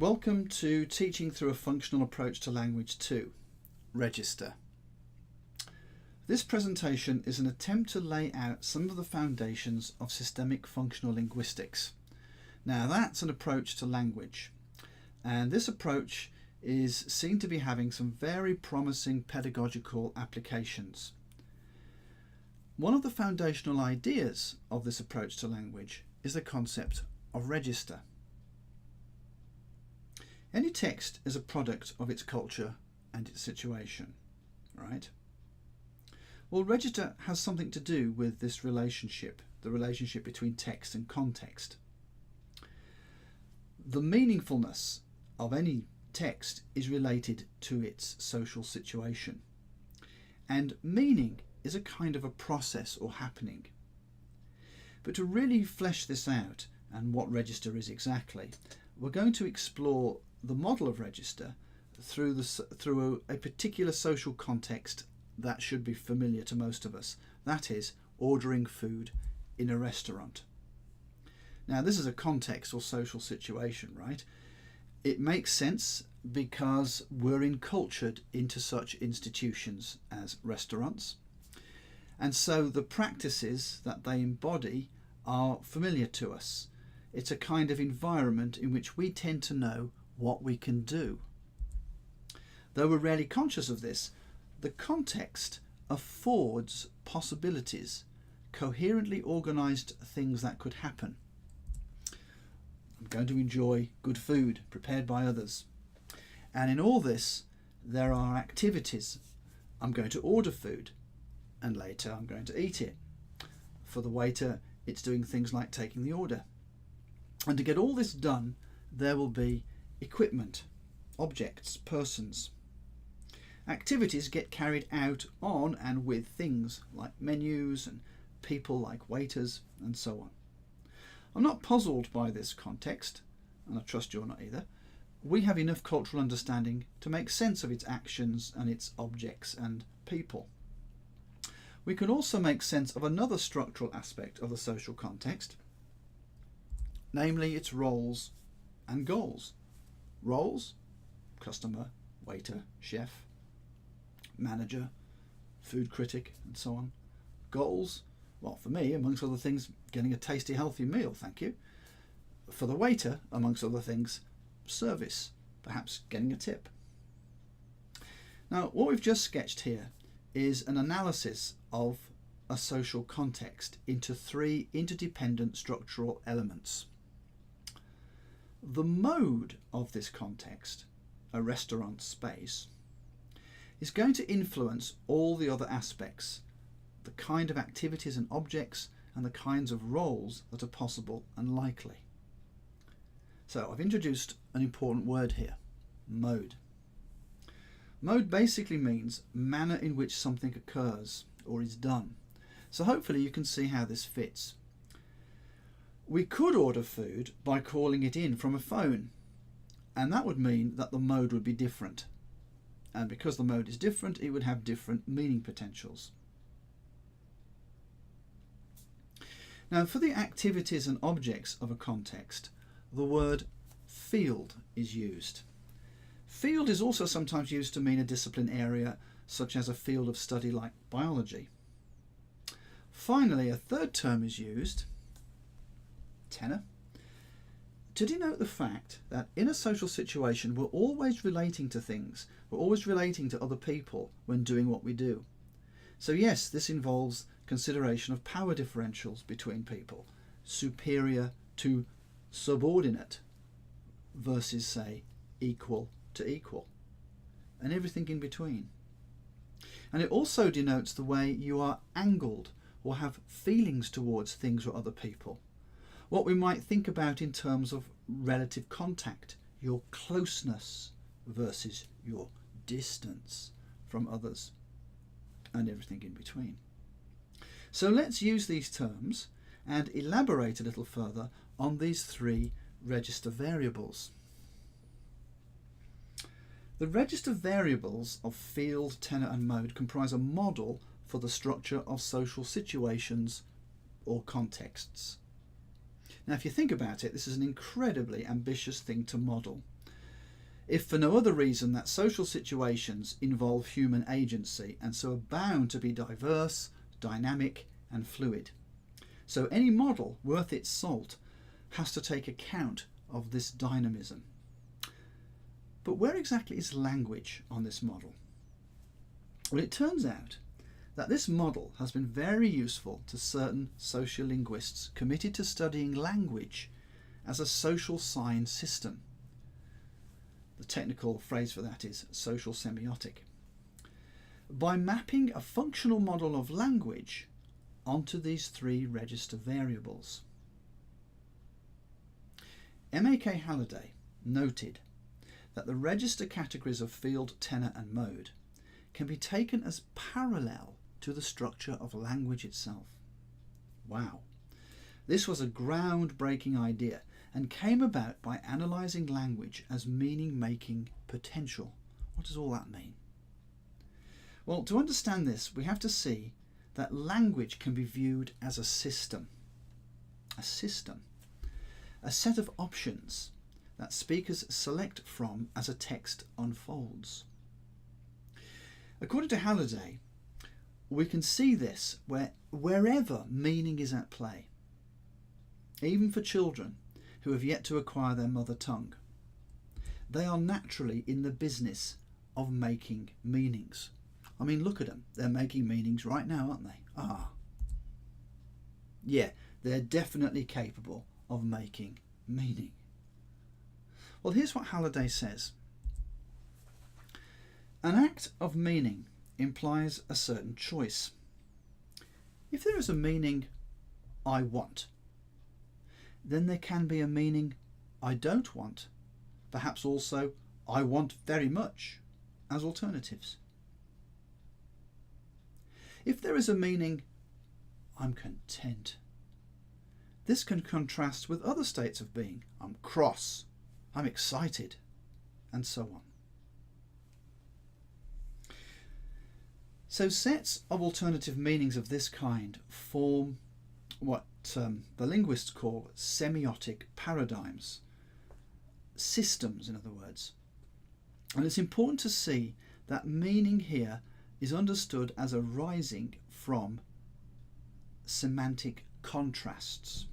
Welcome to Teaching Through a Functional Approach to Language 2, Register. This presentation is an attempt to lay out some of the foundations of systemic functional linguistics. Now that's an approach to language, and this approach is seen to be having some very promising pedagogical applications. One of the foundational ideas of this approach to language is the concept of register. Any text is a product of its culture and its situation, right? Well, register has something to do with this relationship, the relationship between text and context. The meaningfulness of any text is related to its social situation, and meaning is a kind of a process or happening. But to really flesh this out and what register is exactly, we're going to explore the model of register through a particular social context that should be familiar to most of us. That is, ordering food in a restaurant. Now, this is a context or social situation, right? It makes sense because we're encultured into such institutions as restaurants, and so the practices that they embody are familiar to us. It's a kind of environment in which we tend to know what we can do. Though we're rarely conscious of this, the context affords possibilities, coherently organised things that could happen. I'm going to enjoy good food prepared by others. And in all this, there are activities. I'm going to order food, and later I'm going to eat it. For the waiter, it's doing things like taking the order. And to get all this done, there will be equipment, objects, persons. Activities get carried out on and with things like menus and people like waiters and so on. I'm not puzzled by this context, and I trust you're not either. We have enough cultural understanding to make sense of its actions and its objects and people. We can also make sense of another structural aspect of the social context, namely its roles and goals. Roles: customer, waiter, chef, manager, food critic, and so on. Goals: well, for me, amongst other things, getting a tasty, healthy meal, thank you. For the waiter, amongst other things, service, perhaps getting a tip. Now, what we've just sketched here is an analysis of a social context into three interdependent structural elements. The mode of this context, a restaurant space, is going to influence all the other aspects, the kind of activities and objects, and the kinds of roles that are possible and likely. So I've introduced an important word here: mode. Mode basically means manner in which something occurs or is done. So hopefully you can see how this fits. We could order food by calling it in from a phone, and that would mean that the mode would be different. And because the mode is different, it would have different meaning potentials. Now, for the activities and objects of a context, the word field is used. Field is also sometimes used to mean a discipline area, such as a field of study like biology. Finally, a third term is used, tenor, to denote the fact that in a social situation we're always relating to things, we're always relating to other people when doing what we do. So yes, this involves consideration of power differentials between people, superior to subordinate versus, say, equal to equal, and everything in between. And it also denotes the way you are angled or have feelings towards things or other people. What we might think about in terms of relative contact, your closeness versus your distance from others, and everything in between. So let's use these terms and elaborate a little further on these three register variables. The register variables of field, tenor, and mode comprise a model for the structure of social situations or contexts. Now, if you think about it, this is an incredibly ambitious thing to model. if for no other reason that social situations involve human agency and so are bound to be diverse, dynamic and fluid. So any model worth its salt has to take account of this dynamism. But where exactly is language on this model? Well, it turns out that this model has been very useful to certain sociolinguists committed to studying language as a social sign system. The technical phrase for that is social semiotic. By mapping a functional model of language onto these three register variables. M.A.K. Halliday noted that the register categories of field, tenor and mode can be taken as parallel to the structure of language itself. Wow. This was a groundbreaking idea and came about by analysing language as meaning-making potential. What does all that mean? Well, to understand this, we have to see that language can be viewed as a system. A system. A set of options that speakers select from as a text unfolds. According to Halliday, we can see this wherever meaning is at play, even for children who have yet to acquire their mother tongue. They are naturally in the business of making meanings. I mean, look at them. They're making meanings right now, aren't they? Ah. Yeah, they're definitely capable of making meaning. Well, here's what Halliday says. An act of meaning implies a certain choice. If there is a meaning, I want, then there can be a meaning, I don't want, perhaps also, I want very much, as alternatives. If there is a meaning, I'm content, this can contrast with other states of being. I'm cross, I'm excited, and so on. So sets of alternative meanings of this kind form what the linguists call semiotic paradigms, systems in other words. And it's important to see that meaning here is understood as arising from semantic contrasts.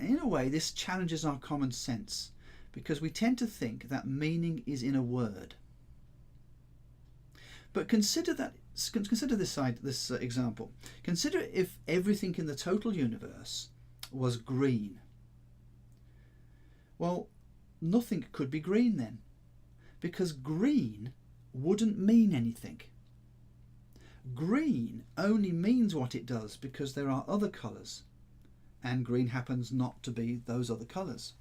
In a way, this challenges our common sense because we tend to think that meaning is in a word. But consider this example. Consider if everything in the total universe was green. Well, nothing could be green then, because green wouldn't mean anything. Green only means what it does because there are other colours, and green happens not to be those other colours.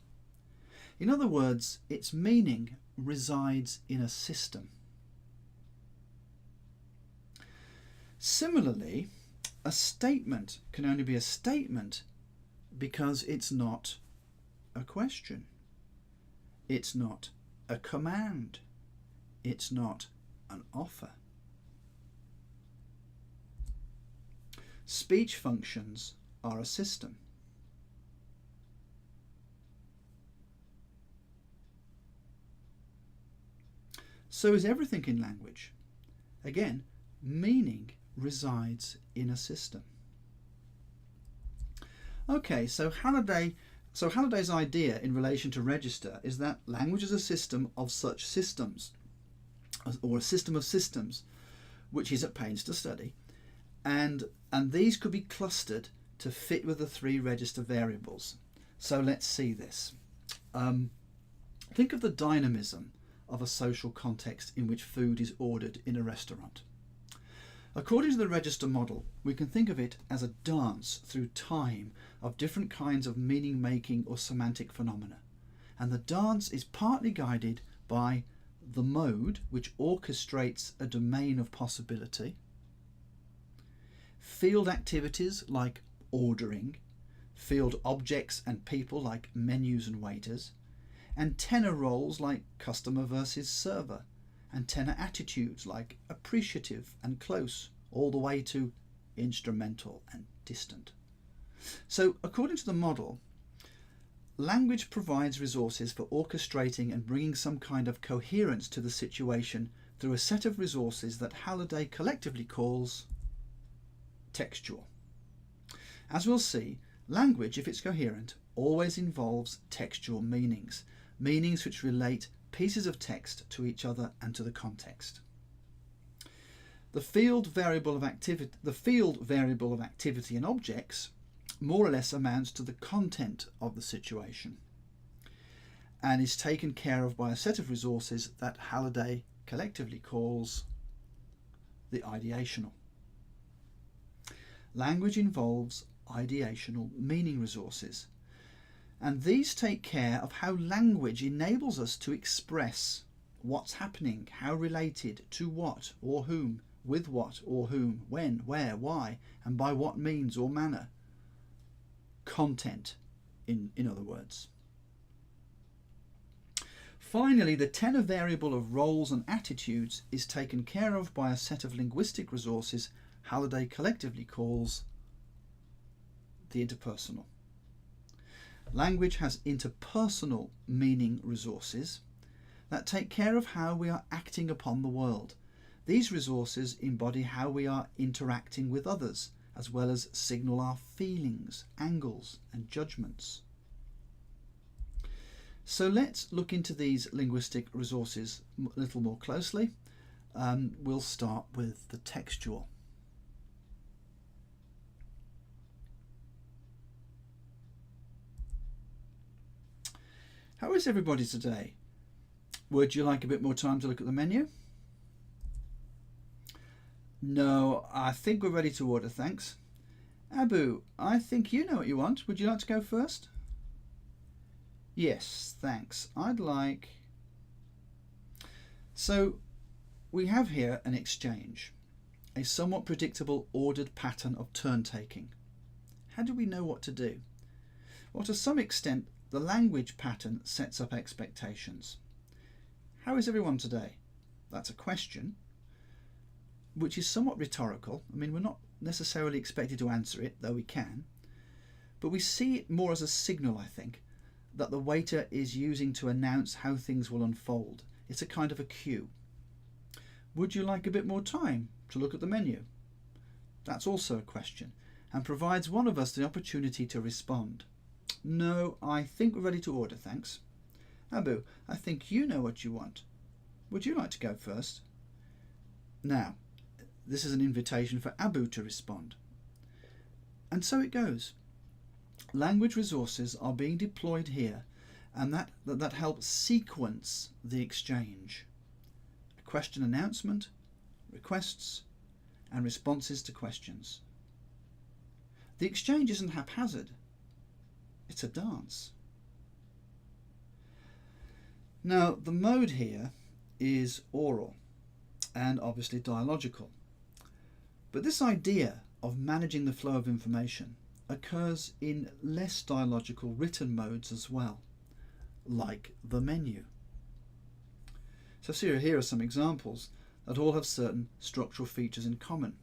In other words, its meaning resides in a system. Similarly, a statement can only be a statement because it's not a question. It's not a command. It's not an offer. Speech functions are a system. So is everything in language. Again, meaning resides in a system. Okay, so Halliday's idea in relation to register is that language is a system of such systems, or a system of systems, which he's at pains to study, and these could be clustered to fit with the three register variables. So let's see this. Think of the dynamism of a social context in which food is ordered in a restaurant. According to the register model, we can think of it as a dance through time of different kinds of meaning-making or semantic phenomena. And the dance is partly guided by the mode, which orchestrates a domain of possibility, field activities like ordering, field objects and people like menus and waiters, and tenor roles like customer versus server, and tenor attitudes like appreciative and close, all the way to instrumental and distant. So according to the model, language provides resources for orchestrating and bringing some kind of coherence to the situation through a set of resources that Halliday collectively calls textual. As we'll see, language, if it's coherent, always involves textual meanings, meanings which relate pieces of text to each other and to the context. The field variable of activity in objects more or less amounts to the content of the situation and is taken care of by a set of resources that Halliday collectively calls the ideational. Language involves ideational meaning resources, and these take care of how language enables us to express what's happening, how related, to what or whom, with what or whom, when, where, why, and by what means or manner. Content, in other words. Finally, the tenor variable of roles and attitudes is taken care of by a set of linguistic resources Halliday collectively calls the interpersonal. Language has interpersonal meaning resources that take care of how we are acting upon the world. These resources embody how we are interacting with others, as well as signal our feelings, angles, and judgments. So let's look into these linguistic resources a little more closely. We'll start with the textual. How is everybody today? Would you like a bit more time to look at the menu? No, I think we're ready to order, thanks. Abu, I think you know what you want. Would you like to go first? Yes, thanks. I'd like... So, we have here an exchange, a somewhat predictable ordered pattern of turn-taking. How do we know what to do? Well, to some extent, the language pattern sets up expectations. How is everyone today? That's a question, which is somewhat rhetorical. I mean, we're not necessarily expected to answer it, though we can. But we see it more as a signal, I think, that the waiter is using to announce how things will unfold. It's a kind of a cue. Would you like a bit more time to look at the menu? That's also a question, and provides one of us the opportunity to respond. No, I think we're ready to order, thanks. Abu, I think you know what you want. Would you like to go first? Now, this is an invitation for Abu to respond. And so it goes. Language resources are being deployed here, and that helps sequence the exchange. A question announcement, requests, and responses to questions. The exchange isn't haphazard. It's a dance. Now, the mode here is oral and obviously dialogical. But this idea of managing the flow of information occurs in less dialogical written modes as well, like the menu. So here are some examples that all have certain structural features in common.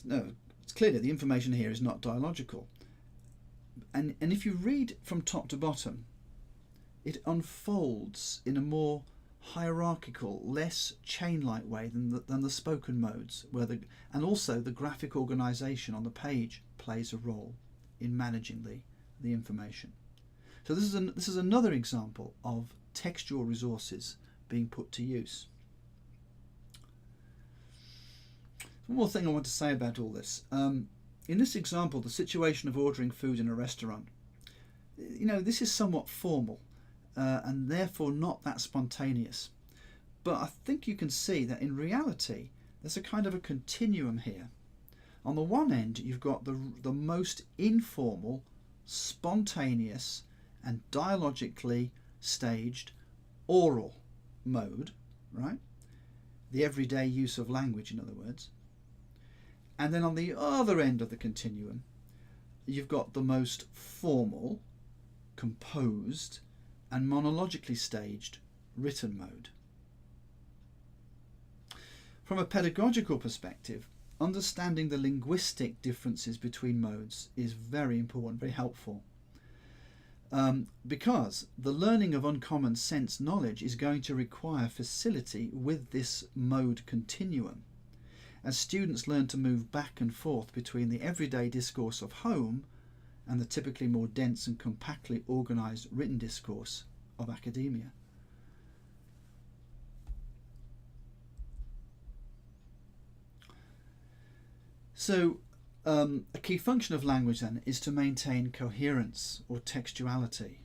No, it's clear that the information here is not dialogical. And if you read from top to bottom, it unfolds in a more hierarchical, less chain-like way than the spoken modes, and also the graphic organisation on the page plays a role in managing the information. So this is another example of textual resources being put to use. One more thing I want to say about all this. In this example, the situation of ordering food in a restaurant, this is somewhat formal and therefore not that spontaneous. But I think you can see that in reality, there's a kind of a continuum here. On the one end, you've got the most informal, spontaneous, and dialogically staged oral mode, right? The everyday use of language, in other words. And then on the other end of the continuum, you've got the most formal, composed, and monologically staged written mode. From a pedagogical perspective, understanding the linguistic differences between modes is very important, very helpful. because the learning of uncommon sense knowledge is going to require facility with this mode continuum. As students learn to move back and forth between the everyday discourse of home and the typically more dense and compactly organised written discourse of academia. So, a key function of language then is to maintain coherence or textuality.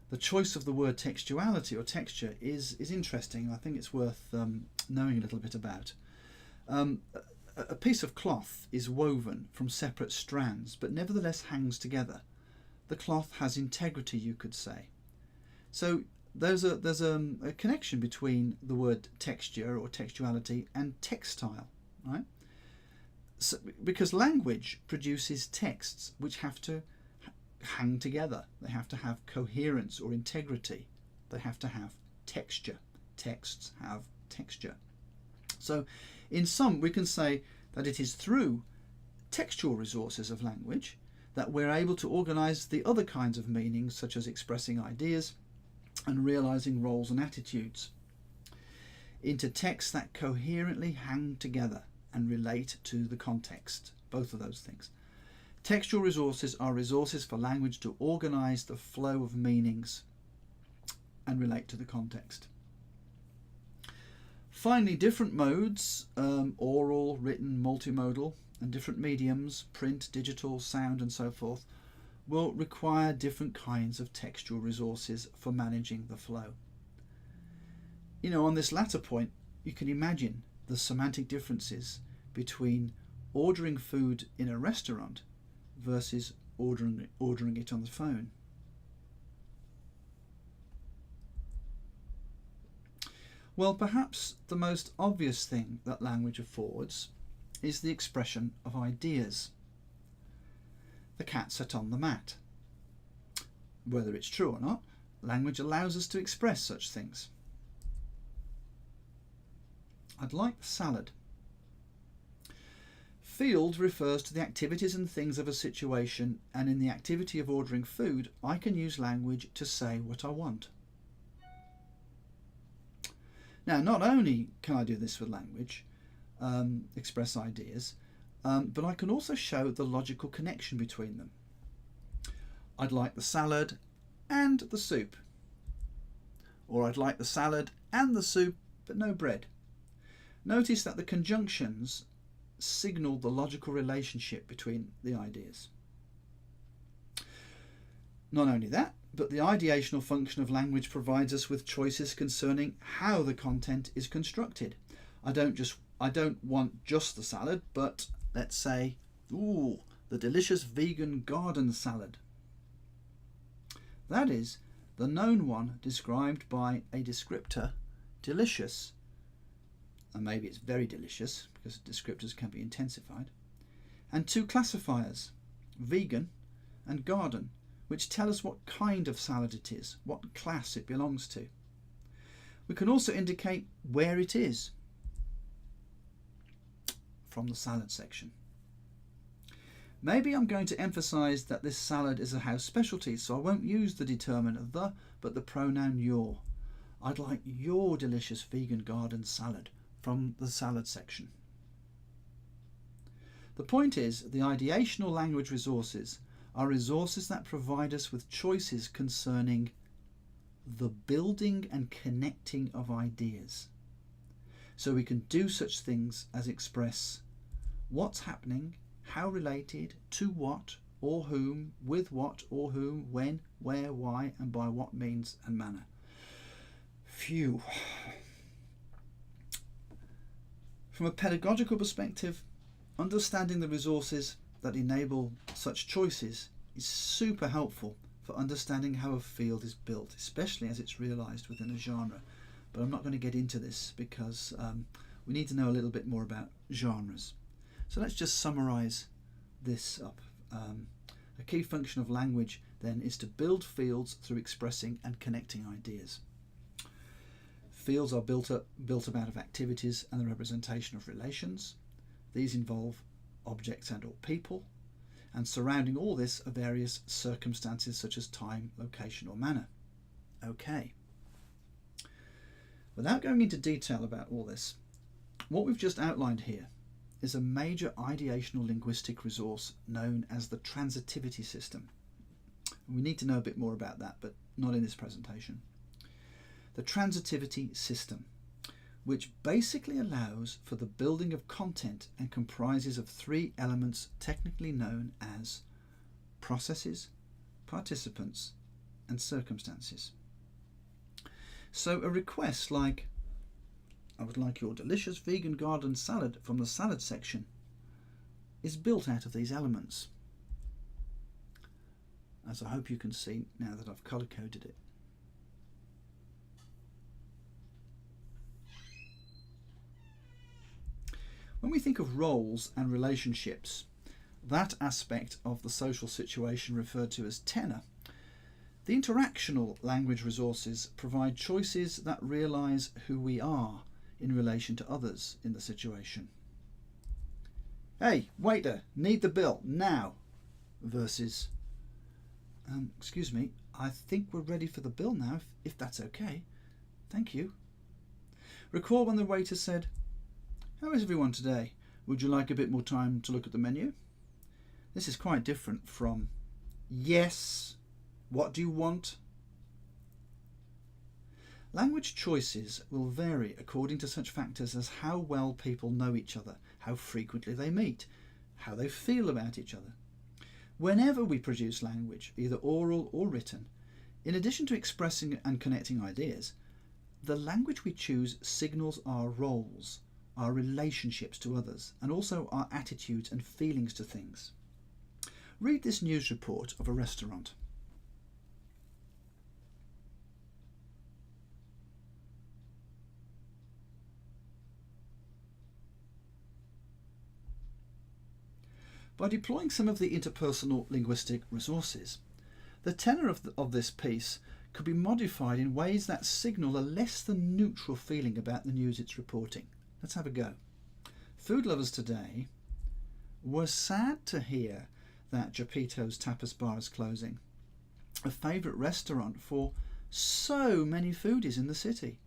The choice of the word textuality or texture is interesting. I think it's worth knowing a little bit about. A piece of cloth is woven from separate strands but nevertheless hangs together. The cloth has integrity, you could say. So there's a connection between the word texture or textuality and textile, right? So, because language produces texts which have to hang together. They have to have coherence or integrity. They have to have texture. Texts have texture. So in sum, we can say that it is through textual resources of language that we're able to organise the other kinds of meanings, such as expressing ideas and realising roles and attitudes, into texts that coherently hang together and relate to the context, both of those things. Textual resources are resources for language to organise the flow of meanings and relate to the context. Finally, different modes, oral, written, multimodal, and different mediums, print, digital, sound and so forth, will require different kinds of textual resources for managing the flow. You know, on this latter point, you can imagine the semantic differences between ordering food in a restaurant versus ordering it on the phone. Well, perhaps the most obvious thing that language affords is the expression of ideas. The cat sat on the mat. Whether it's true or not, language allows us to express such things. I'd like the salad. Field refers to the activities and things of a situation, and in the activity of ordering food, I can use language to say what I want. Now, not only can I do this with language, express ideas, but I can also show the logical connection between them. I'd like the salad and the soup. Or I'd like the salad and the soup, but no bread. Notice that the conjunctions signal the logical relationship between the ideas. Not only that, but the ideational function of language provides us with choices concerning how the content is constructed. I don't want just the salad, but let's say, ooh, the delicious vegan garden salad. That is the known one described by a descriptor, delicious, and maybe it's very delicious because descriptors can be intensified, and two classifiers, vegan and garden, which tell us what kind of salad it is, what class it belongs to. We can also indicate where it is from the salad section. Maybe I'm going to emphasise that this salad is a house specialty, so I won't use the determiner the, but the pronoun your. I'd like your delicious vegan garden salad from the salad section. The point is, the ideational language resources are resources that provide us with choices concerning the building and connecting of ideas. So we can do such things as express what's happening, how related, to what, or whom, with what, or whom, when, where, why, and by what means and manner. Phew. From a pedagogical perspective, understanding the resources that enable such choices is super helpful for understanding how a field is built, especially as it's realised within a genre. But I'm not going to get into this because we need to know a little bit more about genres. So let's just summarise this up. A key function of language then is to build fields through expressing and connecting ideas. Fields are built up out of activities and the representation of relations. These involve objects and or people, And surrounding all this are various circumstances such as time, location or manner. Okay. Without going into detail about all this, what we've just outlined here is a major ideational linguistic resource known as the transitivity system. We need to know a bit more about that, but not in this presentation. The transitivity system, which basically allows for the building of content and comprises of three elements technically known as processes, participants, and circumstances. So a request like, "I would like your delicious vegan garden salad" from the salad section is built out of these elements, as I hope you can see now that I've colour-coded it. When we think of roles and relationships, that aspect of the social situation referred to as tenor, the interactional language resources provide choices that realise who we are in relation to others in the situation. "Hey, waiter, need the bill now," versus, "Excuse me, I think we're ready for the bill now, if that's okay. Thank you." Recall when the waiter said, "How is everyone today? Would you like a bit more time to look at the menu?" This is quite different from, "Yes, what do you want?" Language choices will vary according to such factors as how well people know each other, how frequently they meet, how they feel about each other. Whenever we produce language, either oral or written, in addition to expressing and connecting ideas, the language we choose signals our roles, our relationships to others, and also our attitudes and feelings to things. Read this news report of a restaurant. By deploying some of the interpersonal linguistic resources, the tenor of this piece could be modified in ways that signal a less than neutral feeling about the news it's reporting. Let's have a go. "Food lovers today were sad to hear that Geppetto's Tapas Bar is closing, a favourite restaurant for so many foodies in the city.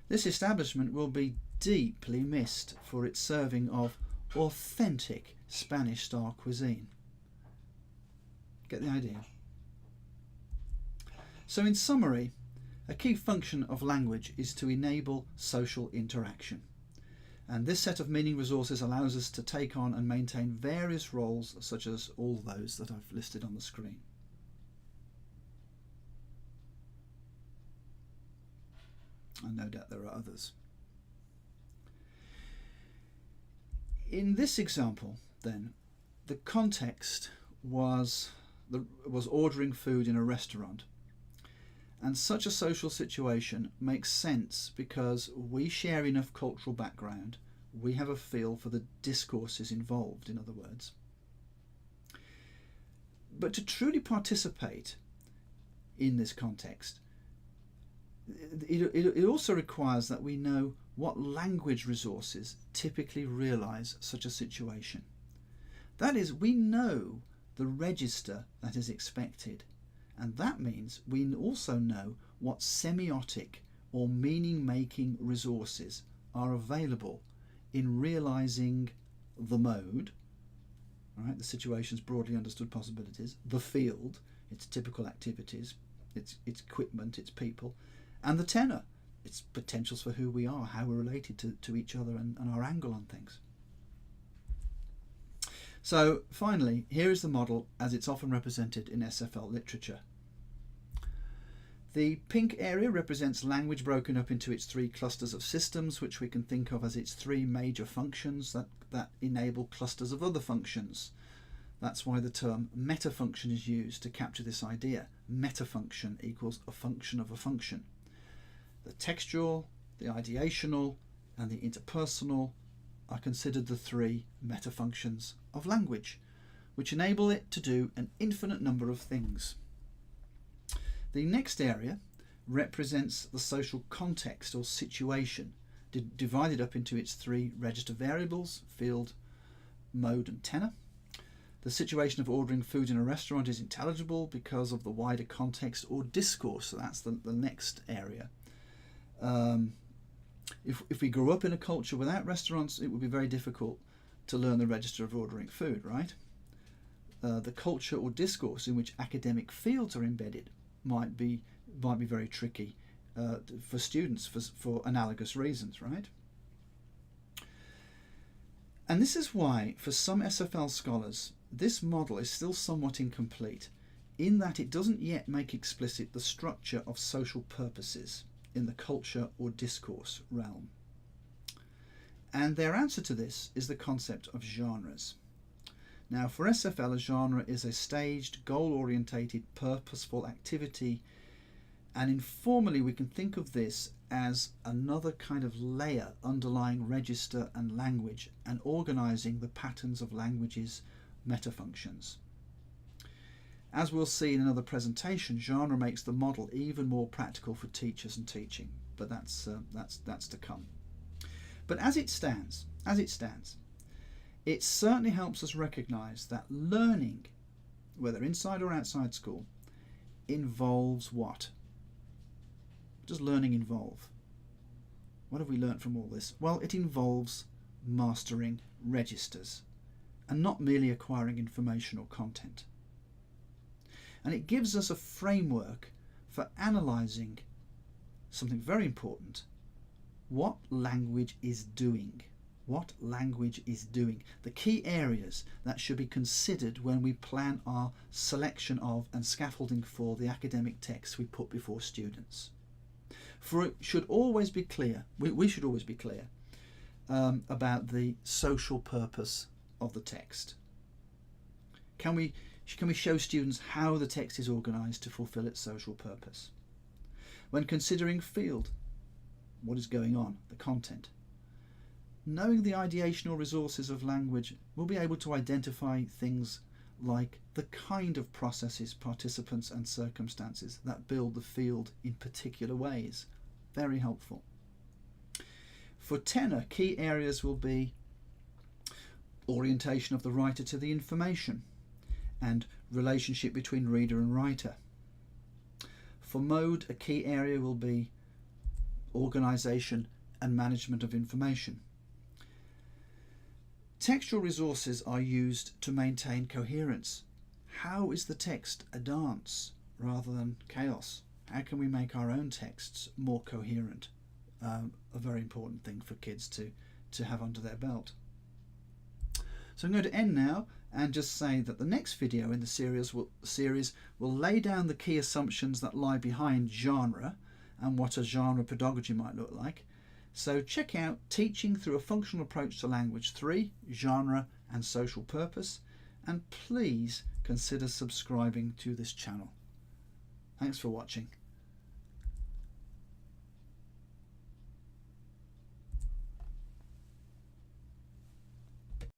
This establishment will be deeply missed for its serving of authentic Spanish-style cuisine." Get the idea? So in summary, a key function of language is to enable social interaction. And this set of meaning resources allows us to take on and maintain various roles, such as all those that I've listed on the screen. And no doubt there are others. In this example, then, the context was ordering food in a restaurant. And such a social situation makes sense because we share enough cultural background, we have a feel for the discourses involved, in other words. But to truly participate in this context, it also requires that we know what language resources typically realise such a situation. That is, we know the register that is expected, and that means we also know what semiotic or meaning-making resources are available in realising the mode, right, the situation's broadly understood possibilities, the field, its typical activities, its equipment, its people, and the tenor, its potentials for who we are, how we're related to each other, and our angle on things. So finally, here is the model as it's often represented in SFL literature. The pink area represents language broken up into its three clusters of systems, which we can think of as its three major functions that enable clusters of other functions. That's why the term metafunction is used to capture this idea. Metafunction equals a function of a function. The textual, the ideational, and the interpersonal are considered the three metafunctions of language, which enable it to do an infinite number of things. The next area represents the social context or situation, divided up into its three register variables, field, mode, and tenor. The situation of ordering food in a restaurant is intelligible because of the wider context or discourse. So that's the next area. If we grew up in a culture without restaurants, it would be very difficult to learn the register of ordering food, right? The culture or discourse in which academic fields are embedded might be very tricky for students for analogous reasons, right? And this is why, for some SFL scholars, this model is still somewhat incomplete, in that it doesn't yet make explicit the structure of social purposes in the culture or discourse realm. And their answer to this is the concept of genres. Now, for SFL, a genre is a staged, goal-orientated, purposeful activity, and informally we can think of this as another kind of layer underlying register and language and organising the patterns of language's metafunctions. As we'll see in another presentation, genre makes the model even more practical for teachers and teaching, but that's to come. But as it stands, it certainly helps us recognise that learning, whether inside or outside school, involves what? What does learning involve? What have we learnt from all this? Well, it involves mastering registers and not merely acquiring information or content. And it gives us a framework for analysing something very important: what language is doing. What language is doing. The key areas that should be considered when we plan our selection of and scaffolding for the academic texts we put before students. For it should always be clear, we should always be clear about the social purpose of the text. Can we show students how the text is organised to fulfil its social purpose? When considering field, what is going on, the content? Knowing the ideational resources of language, we'll be able to identify things like the kind of processes, participants and circumstances that build the field in particular ways. Very helpful. For tenor, key areas will be orientation of the writer to the information and relationship between reader and writer. For mode, a key area will be organisation and management of information. Textual resources are used to maintain coherence. How is the text a dance rather than chaos? How can we make our own texts more coherent? A very important thing for kids to have under their belt. So I'm going to end now and just say that the next video in the series will lay down the key assumptions that lie behind genre and what a genre pedagogy might look like. So check out Teaching Through a Functional Approach to Language 3, Genre and Social Purpose, and please consider subscribing to this channel. Thanks for watching.